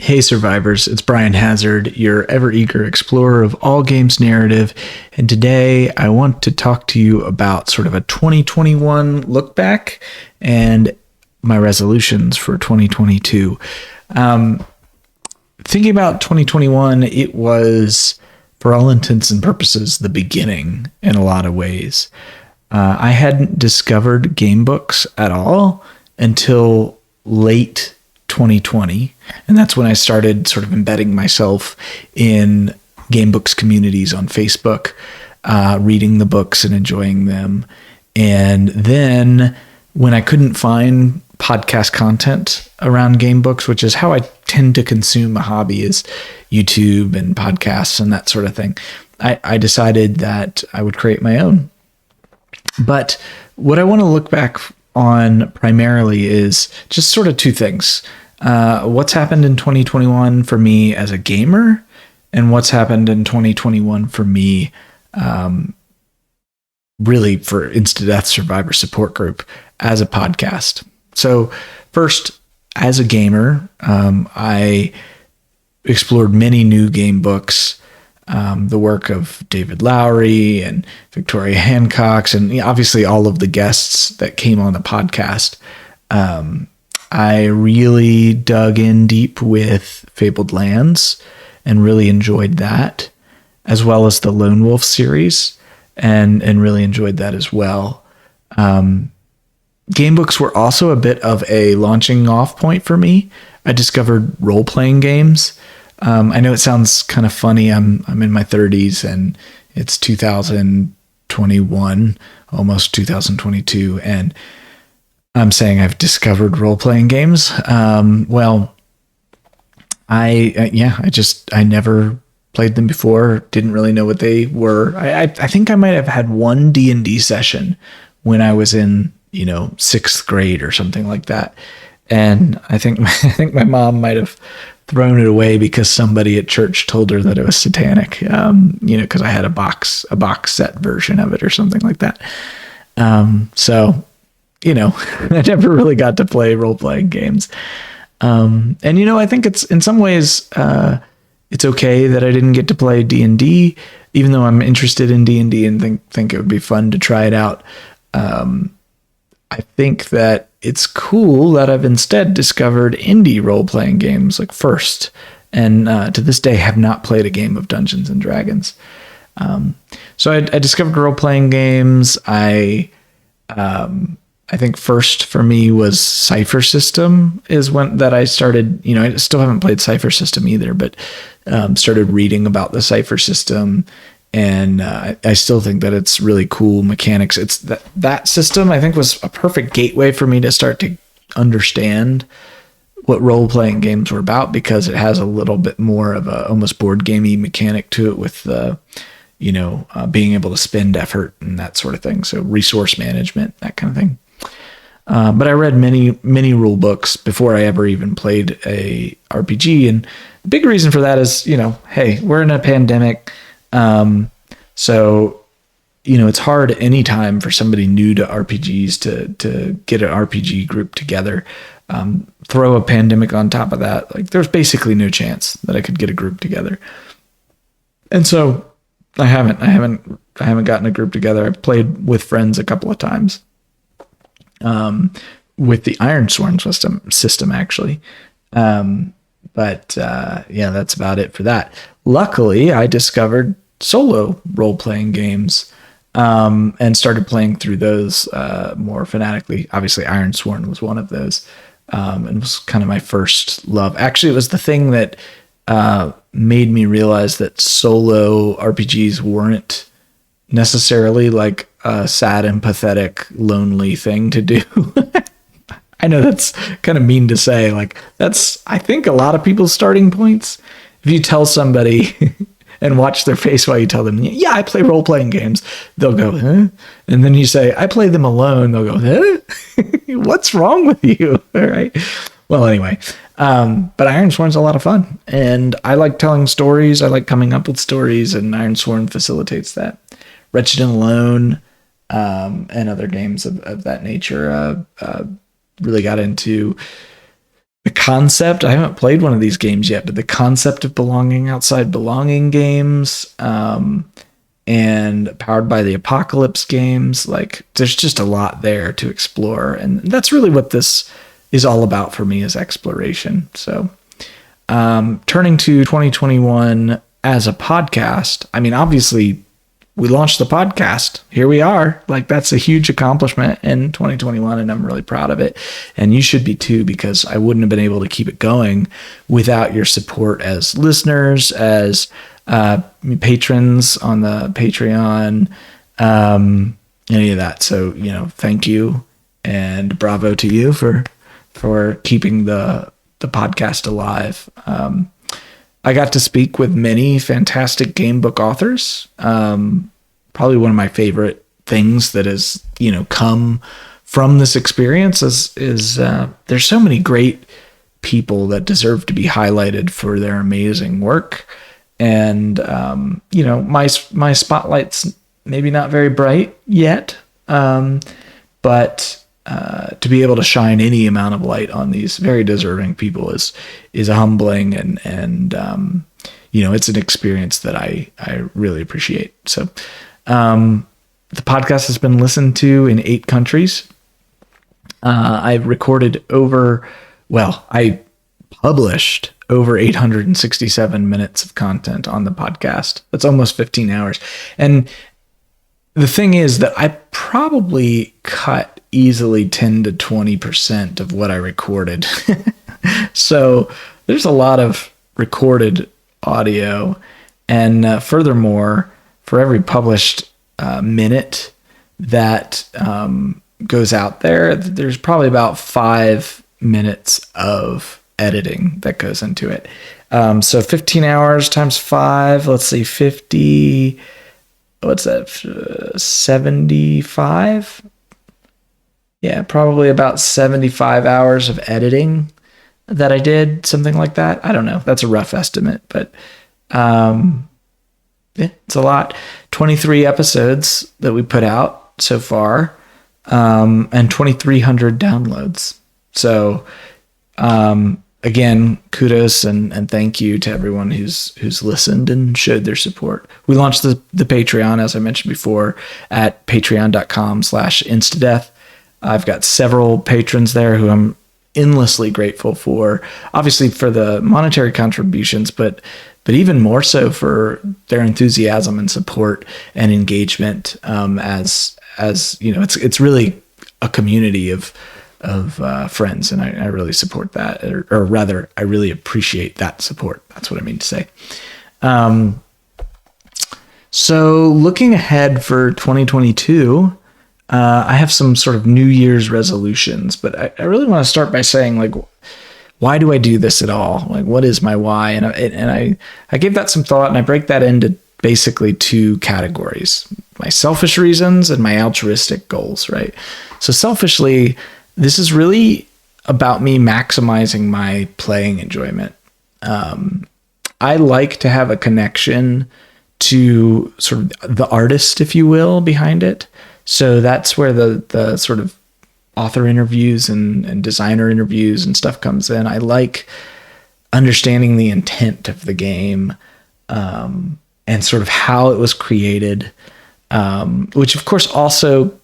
Hey survivors, it's Brian Hazard, your ever-eager explorer of all games narrative, and today I want to talk to you about sort of a 2021 look back and my resolutions for 2022. Thinking about 2021, it was, for all intents and purposes, the beginning in a lot of ways. I hadn't discovered game books at all until late 2020, and that's when I started sort of embedding myself in game books communities on Facebook, reading the books and enjoying them. And then when I couldn't find podcast content around game books, which is how I tend to consume a hobby, is YouTube and podcasts and that sort of thing, I decided that I would create my own. But what I want to look back on primarily is just sort of two things. What's happened in 2021 for me as a gamer, and what's happened in 2021 for me really for Insta-Death Survivor Support Group as a podcast. So first, as a gamer, I explored many new game books, the work of David Lowery and Victoria Hancock's, and obviously all of the guests that came on the podcast. I really dug in deep with Fabled Lands and really enjoyed that, as well as the Lone Wolf series, and really enjoyed that as well. Game books were also a bit of a launching off point for me. I discovered role-playing games. I know it sounds kind of funny. I'm in my 30s and it's 2021, almost 2022, and I'm saying I've discovered role-playing games. I never played them before. Didn't really know what they were. I think I might have had one D&D session when I was in, sixth grade or something like that. And I think my mom might have thrown it away because somebody at church told her that it was satanic, because I had a box set version of it or something like that. I never really got to play role-playing games. I think it's in some ways, it's okay that I didn't get to play D&D, even though I'm interested in D&D and think it would be fun to try it out. I think that it's cool that I've instead discovered indie role-playing games like First, and to this day have not played a game of Dungeons and Dragons. So I discovered role-playing games. I think first for me was Cypher System is when that I started, I still haven't played Cypher System either, but started reading about the Cypher System. And I still think that it's really cool mechanics. It's that system, I think, was a perfect gateway for me to start to understand what role-playing games were about, because it has a little bit more of a almost board gamey mechanic to it with the, being able to spend effort and that sort of thing. So resource management, that kind of thing. But I read many rule books before I ever even played a RPG. And the big reason for that is, hey, we're in a pandemic. So, it's hard anytime for somebody new to RPGs to get an RPG group together. Throw a pandemic on top of that. Like, there's basically no chance that I could get a group together. And so I haven't gotten a group together. I've played with friends a couple of times. With the Iron Sworn system actually. That's about it for that. Luckily, I discovered solo role-playing games, and started playing through those more fanatically. Obviously, Iron Sworn was one of those, and was kind of my first love. Actually, it was the thing that made me realize that solo RPGs weren't necessarily like a sad and pathetic, lonely thing to do. I know that's kind of mean to say. Like, that's, I think, a lot of people's starting points. If you tell somebody and watch their face while you tell them, yeah, I play role-playing games, they'll go, huh? And then you say, I play them alone, they'll go, huh? What's wrong with you? All right. Well, anyway, but Iron Sworn's a lot of fun, and I like telling stories. I like coming up with stories, and Iron Sworn facilitates that. Wretched and Alone, and other games of that nature, really got into the concept, I haven't played one of these games yet, but the concept of belonging outside belonging games, and Powered by the Apocalypse games, like there's just a lot there to explore. And that's really what this is all about for me, is exploration. So turning to 2021 as a podcast, I mean, obviously we launched the podcast. Here we are. Like, that's a huge accomplishment in 2021, and I'm really proud of it. And you should be too, because I wouldn't have been able to keep it going without your support as listeners, as patrons on the Patreon, any of that. So, thank you and bravo to you for keeping the podcast alive. I got to speak with many fantastic game book authors. Probably one of my favorite things that has, come from this experience is there's so many great people that deserve to be highlighted for their amazing work. And, my spotlight's maybe not very bright yet. But to be able to shine any amount of light on these very deserving people is humbling, and it's an experience that I really appreciate. So the podcast has been listened to in 8 countries. I published over 867 minutes of content on the podcast. That's almost 15 hours. And the thing is that I probably cut easily 10 to 20% of what I recorded. So there's a lot of recorded audio. And furthermore, for every published minute that goes out there, there's probably about 5 minutes of editing that goes into it. So 15 hours times 5, let's say 50, what's that? 75? Yeah, probably about 75 hours of editing that I did, something like that. I don't know. That's a rough estimate, but it's a lot. 23 episodes that we put out so far, and 2,300 downloads. So, again, kudos and thank you to everyone who's listened and showed their support. We launched the Patreon, as I mentioned before, at patreon.com/instadeath. I've got several patrons there who I'm endlessly grateful for, obviously for the monetary contributions, but even more so for their enthusiasm and support and engagement. As it's really a community of friends, and I really support that, or rather, I really appreciate that support. That's what I mean to say. So looking ahead for 2022, I have some sort of New Year's resolutions, but I really want to start by saying, like, why do I do this at all? Like, what is my why? And I gave that some thought, and I break that into basically 2 categories: my selfish reasons and my altruistic goals, right? So selfishly, this is really about me maximizing my playing enjoyment. I like to have a connection to sort of the artist, if you will, behind it. So that's where the sort of author interviews and designer interviews and stuff comes in. I like understanding the intent of the game, and sort of how it was created, which of course also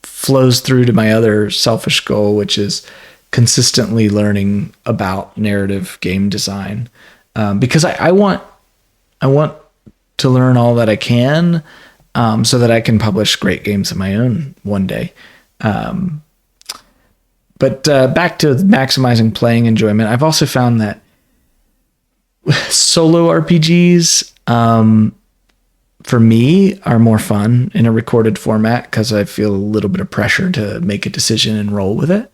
flows through to my other selfish goal, which is consistently learning about narrative game design, because I want to learn all that I can, so that I can publish great games of my own one day. But back to maximizing playing enjoyment, I've also found that solo RPGs, for me, are more fun in a recorded format because I feel a little bit of pressure to make a decision and roll with it.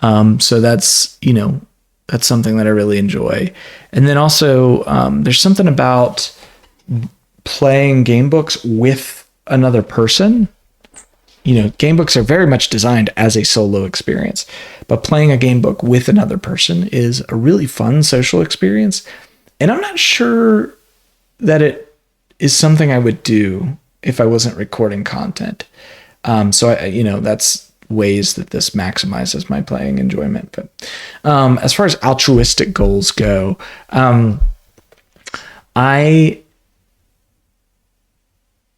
So that's something that I really enjoy. And then also, there's something about playing game books with another person. Game books are very much designed as a solo experience, but playing a game book with another person is a really fun social experience. And I'm not sure that it is something I would do if I wasn't recording content. So that's ways that this maximizes my playing enjoyment. But as far as altruistic goals go,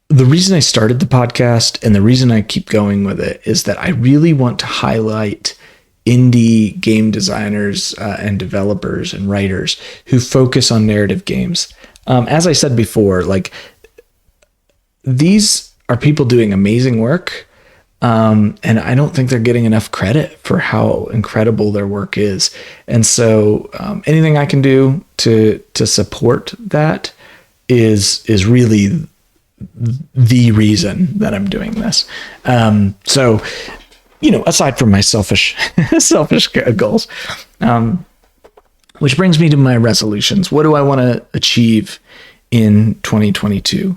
the reason I started the podcast and the reason I keep going with it is that I really want to highlight indie game designers and developers and writers who focus on narrative games. As I said before, like, these are people doing amazing work. And I don't think they're getting enough credit for how incredible their work is. And so anything I can do to support that is really the reason that I'm doing this. So, aside from my selfish goals, which brings me to my resolutions. What do I want to achieve in 2022?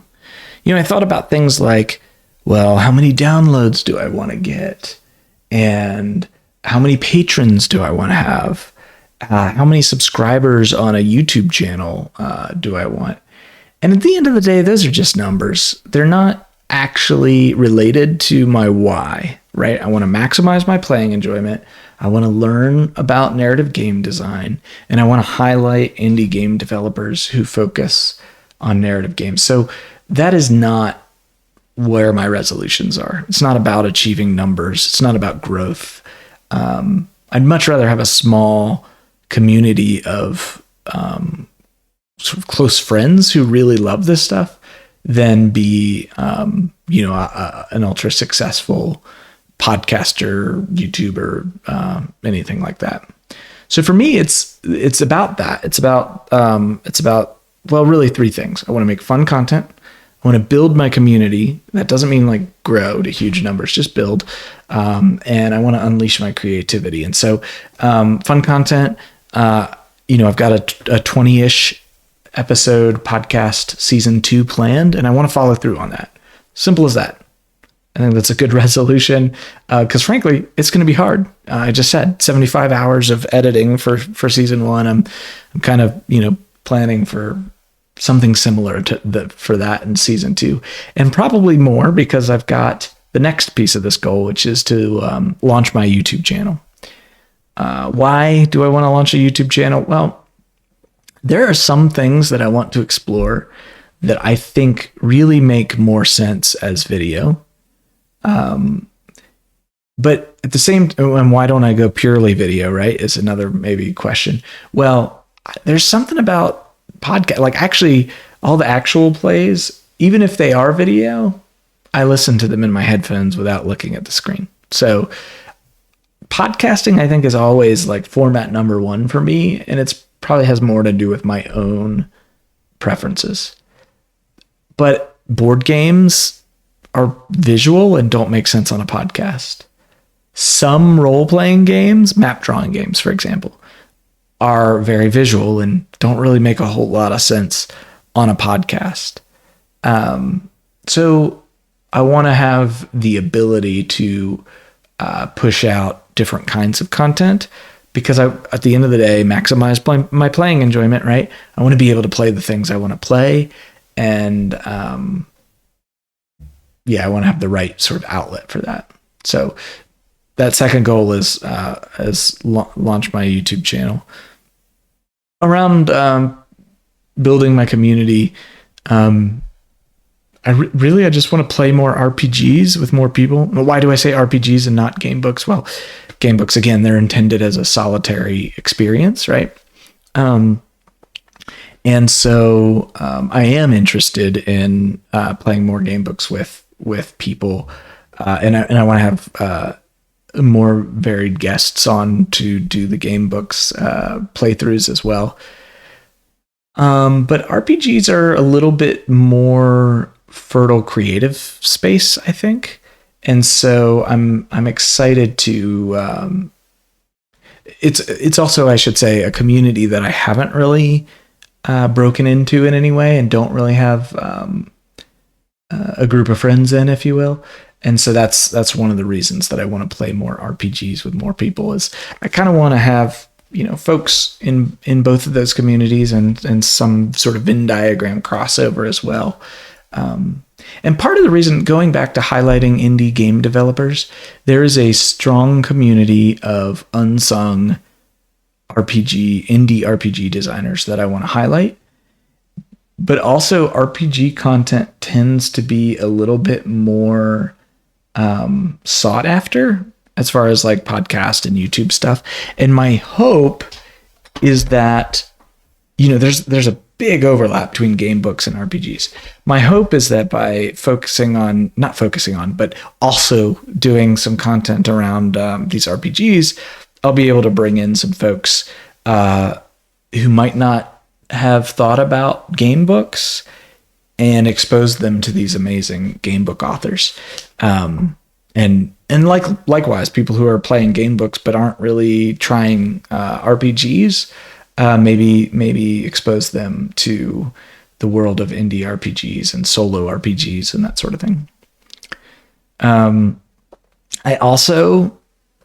I thought about things like, well, how many downloads do I want to get? And how many patrons do I want to have? How many subscribers on a YouTube channel do I want? And at the end of the day, those are just numbers. They're not actually related to my why, right? I want to maximize my playing enjoyment. I want to learn about narrative game design, and I want to highlight indie game developers who focus on narrative games. So that is not where my resolutions are. It's not about achieving numbers. It's not about growth. I'd much rather have a small community of sort of close friends who really love this stuff than be, an ultra successful podcaster, YouTuber, anything like that. So for me, it's about that. It's about, well, really three things. I want to make fun content. I want to build my community. That doesn't mean like grow to huge numbers, just build. And I want to unleash my creativity. And so fun content, I've got a 20-ish episode podcast season 2 planned, and I want to follow through on that. Simple as that. I think that's a good resolution because frankly, it's going to be hard. I just said 75 hours of editing for season 1. I'm kind of, planning for something similar for that in season 2, and probably more because I've got the next piece of this goal, which is to launch my YouTube channel. Why do I want to launch a YouTube channel? Well, there are some things that I want to explore that I think really make more sense as video. But at the same time, why don't I go purely video, right? Is another maybe question. Well, there's something about podcast, like actually all the actual plays, even if they are video, I listen to them in my headphones without looking at the screen. So podcasting, I think, is always like format number 1 for me. And it's probably has more to do with my own preferences. But board games are visual and don't make sense on a podcast. Some role-playing games, map drawing games, for example, are very visual and don't really make a whole lot of sense on a podcast. So I want to have the ability to push out different kinds of content because at the end of the day, maximize my playing enjoyment, right? I want to be able to play the things I want to play. And I want to have the right sort of outlet for that. So that second goal is launch my YouTube channel. Around building my community, I just want to play more RPGs with more people. Why do I say RPGs and not game books? Well, game books, again, they're intended as a solitary experience, right? And so I am interested in playing more game books with people, and I want to have more varied guests on to do the game books playthroughs as well. But RPGs are a little bit more fertile creative space, I think. And so I'm excited to it's also, I should say, a community that I haven't really broken into in any way and don't really have a group of friends in, if you will. And so that's one of the reasons that I want to play more RPGs with more people is I kind of want to have, folks in both of those communities and some sort of Venn diagram crossover as well. And part of the reason, going back to highlighting indie game developers, there is a strong community of unsung indie RPG designers that I want to highlight. But also RPG content tends to be a little bit more sought after as far as like podcast and YouTube stuff. And my hope is that, there's a big overlap between game books and RPGs. My hope is that by but also doing some content around these RPGs, I'll be able to bring in some folks who might not have thought about game books and expose them to these amazing game book authors. And likewise, people who are playing game books but aren't really trying RPGs, maybe expose them to the world of indie RPGs and solo RPGs and that sort of thing. I also,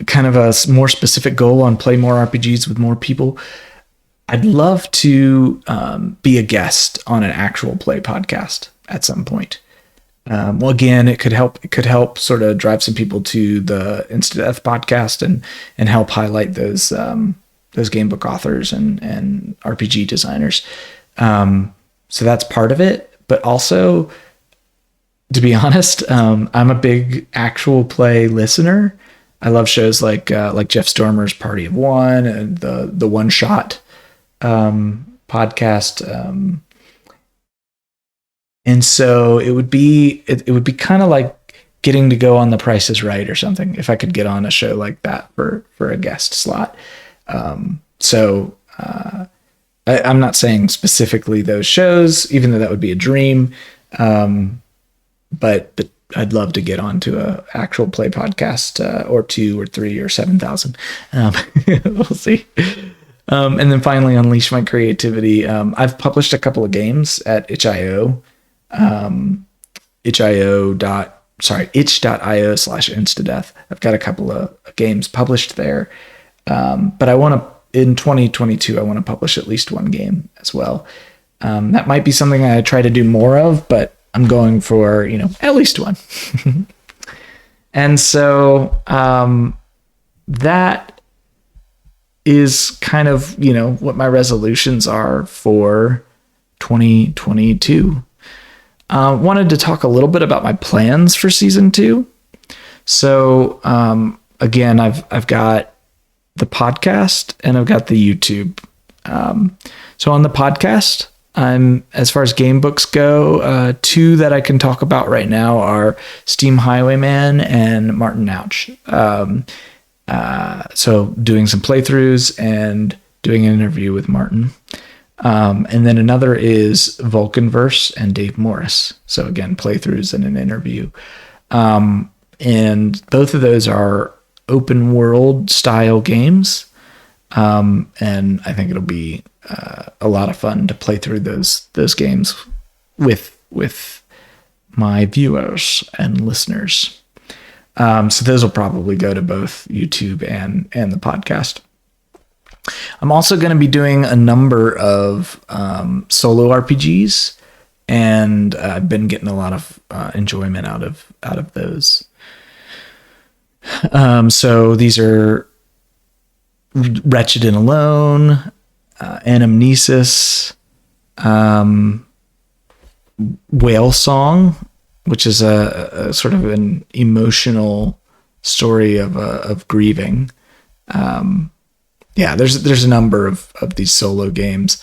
kind of a more specific goal on play more RPGs with more people, I'd love to be a guest on an actual play podcast at some point. Well, again, it could help sort of drive some people to the Insta Death podcast and help highlight those game book authors and RPG designers. So that's part of it. But also, to be honest, I'm a big actual play listener. I love shows like Jeff Stormer's Party of One and the One Shot podcast. And so it would be kind of like getting to go on The Price is Right or something if I could get on a show like that for a guest slot. So I'm not saying specifically those shows, even though that would be a dream. But I'd love to get onto a actual play podcast, or 2 or 3 or 7,000. We'll see. And then finally, unleash my creativity. I've published a couple of games at itch.io, itch.io/instadeath. I've got a couple of games published there. But in 2022, I want to publish at least one game as well. That might be something I try to do more of, but I'm going for, at least one. And so, that is kind of, what my resolutions are for 2022. Wanted to talk a little bit about my plans for season 2. So, again, I've got the podcast and I've got the YouTube. So on the podcast, as far as game books go, 2 that I can talk about right now are Steam Highwayman and Martin Ouch. So doing some playthroughs and doing an interview with Martin. And then another is Vulcanverse and Dave Morris. So again, playthroughs and an interview. And both of those are open world style games. And I think it'll be a lot of fun to play through those games with my viewers and listeners. So those will probably go to both YouTube and the podcast. I'm also going to be doing a number of solo RPGs, and I've been getting a lot of enjoyment out of those. So these are Wretched and Alone, Anamnesis, Whale Song, which is a sort of an emotional story of grieving. There's a number of these solo games.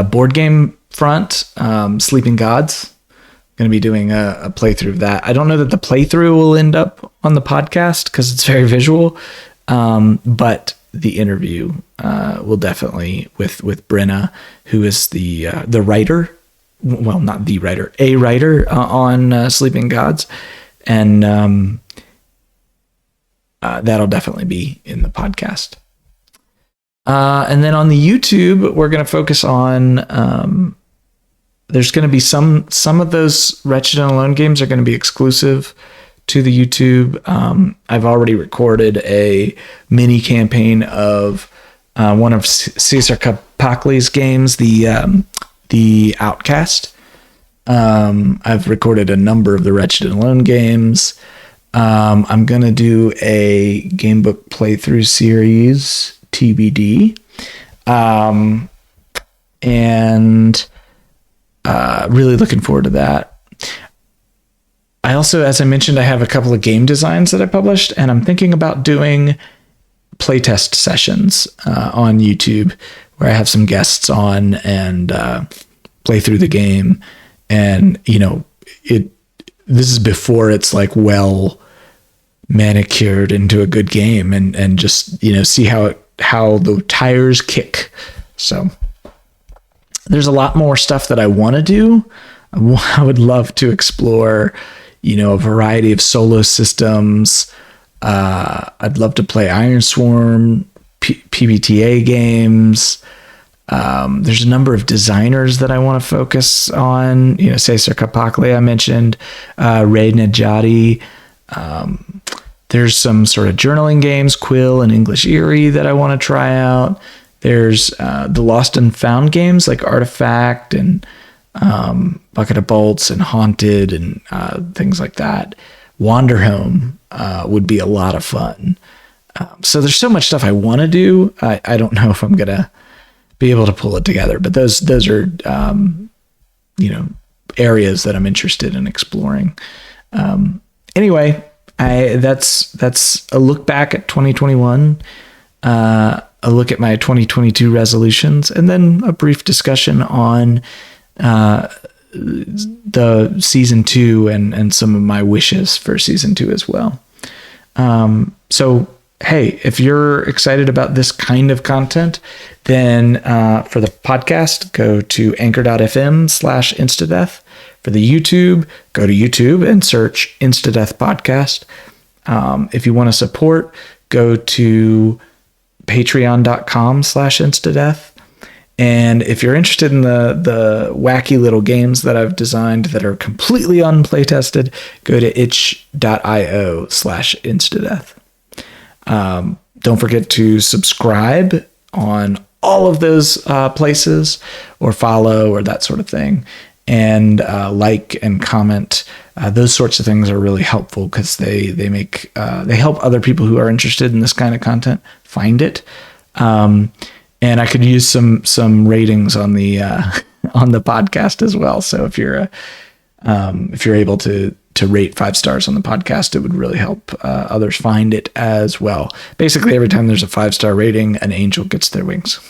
Board game front, Sleeping Gods. Going to be doing a playthrough of that. I don't know that the playthrough will end up on the podcast because it's very visual, but the interview will definitely with Brenna, who is the writer. Well, not the writer, a writer on Sleeping Gods, and that'll definitely be in the podcast. And then on the YouTube, we're going to focus on. There's going to be some of those Wretched and Alone games are going to be exclusive to the YouTube. I've already recorded a mini campaign of one of Cesar Capacli's games, the Outcast. I've recorded a number of the Wretched and Alone games. I'm going to do a gamebook playthrough series, TBD. And really looking forward to that. I also, as I mentioned, I have a couple of game designs that I published, and I'm thinking about doing playtest sessions on YouTube where I have some guests on and play through the game. And, this is before it's like well manicured into a good game and just, see how the tires kick. So there's a lot more stuff that I want to do. I would love to explore, a variety of solo systems. I'd love to play Iron Swarm, PBTA games. There's a number of designers that I want to focus on. Cesar Kapakli I mentioned, Ray Najati. There's some sort of journaling games, Quill and English Eerie, that I want to try out. There's the Lost and Found games like Artifact and Bucket of Bolts and Haunted and things like that. Wander Home would be a lot of fun. So there's so much stuff I want to do. I don't know if I'm going to be able to pull it together, but those are, areas that I'm interested in exploring. Anyway, that's a look back at 2021, a look at my 2022 resolutions, and then a brief discussion on the season 2 and some of my wishes for season 2 as well. So, hey, if you're excited about this kind of content, then for the podcast, go to anchor.fm/instadeath. For the YouTube, go to YouTube and search Instadeath Podcast. If you want to support, go to patreon.com/instadeath. And if you're interested in the wacky little games that I've designed that are completely unplaytested, go to itch.io/instadeath. Don't forget to subscribe on all of those places, or follow, or that sort of thing. And like and comment. Those sorts of things are really helpful because they help other people who are interested in this kind of content find it. And I could use some ratings on the podcast as well. So if you're able to rate 5 stars on the podcast, it would really help others find it as well. Basically, every time there's a 5-star rating, an angel gets their wings.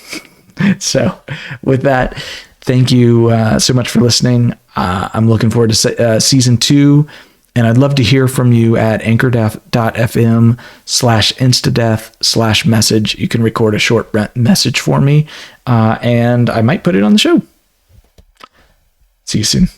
So with that, thank you so much for listening. I'm looking forward to season 2. And I'd love to hear from you at anchor.fm/instadeath/message. You can record a short message for me, and I might put it on the show. See you soon.